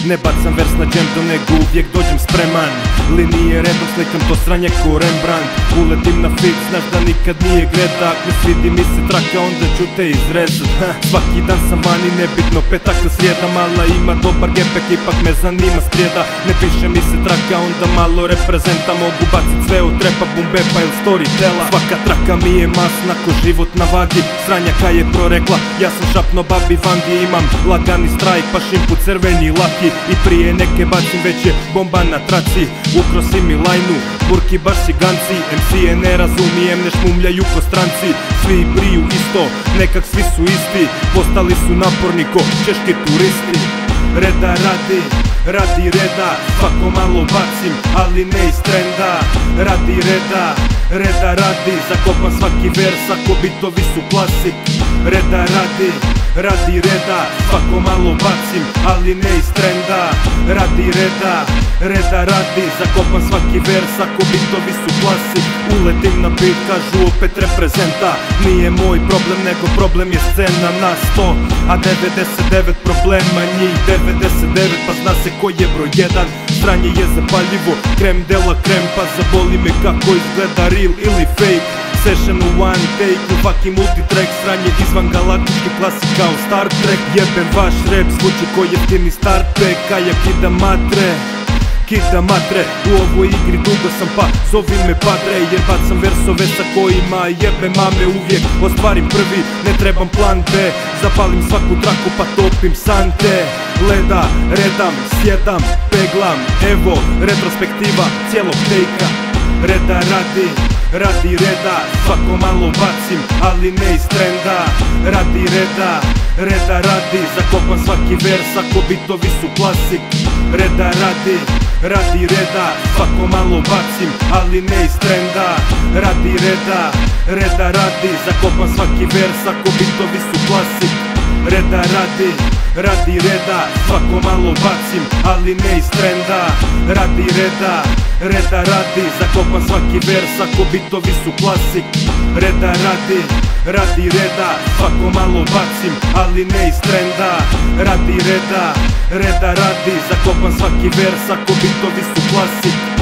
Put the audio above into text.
Ne bacam vers na džemdo, nego uvijek dođem spreman. Linije redom slikam to sranje ko Rembrandt. Uletim na fit, znaš da nikad nije greda. Ako ne svidi mi se traka, onda ću te izrezat. Svaki dan sam vani, nebitno petak ili srijeda. Mala ima dobar gepek, ipak me zanima sprijeda. Ne piše mi se traka, onda malo reprezenta. Mogu bacit sve od trepa, boom bepa ili storytela. Svaka traka mi je masna ko život na vagi. Sranjaka je prorekla, ja sam šapno babi vangi. Imam lagani strajk, pa šimpu crveni laki. I prije neke bacim, već je bomba na traci. Ukrosim mi lajnu, burki baš ciganci. MC-e ne razumijem, ne šmumljaju ko stranci. Svi briju isto, nekak svi su isti. Postali su naporni ko češki turisti. Reda radi, radi reda, svako malo bacim, ali ne iz trenda. Radi reda, reda radi, zakopam svaki vers ako bitovi su klasik. Reda radi, radi reda, svako malo bacim, ali ne iz trenda. Radi reda, reda radi, zakopam svaki vers ako bitovi su klasik. Uletim na beat, kažu opet reprezenta. Nije moj problem, nego problem je scena na 100, a 99 problema njih 99, pa zna se ko je broj 1. Sranje je zapaljivo, krem dela krem, pa zaboli me kako izgleda real ili fake. Session u one take, u fucking multitrack. Sranje izvan galaktički klasik kao Star Trek. Jebem vaš rap, zvuči ko jeftini Star Trek. A ja kidam matre, kidam matre. U ovoj igri dugo sam, pa zovi me padre. Jer bacam versove sa kojima jebe mame. Uvijek ostvarim prvi, ne trebam plan B. Zapalim svaku traku pa topim sante. Leda, redam, sjedam, peglam. Evo, retrospektiva cijelog tejka. Reda radi, radi reda, svako malo bacim, ali ne iz trenda. Radi reda, reda radi, zakopam svaki vers ako bitovi su klasik. Reda radi, radi reda, svako malo bacim, ali ne iz trenda. Radi reda, reda radi, zakopam svaki vers ako bitovi su klasik. Reda radi, radi reda, svako malo bacim, ali ne iz trenda. Radi reda, reda radi, zakopam svaki vers ako bitovi su klasik. Reda radi, radi reda, svako malo bacim, ali ne iz trenda. Radi reda, reda radi, zakopam svaki vers ako bitovi su klasik.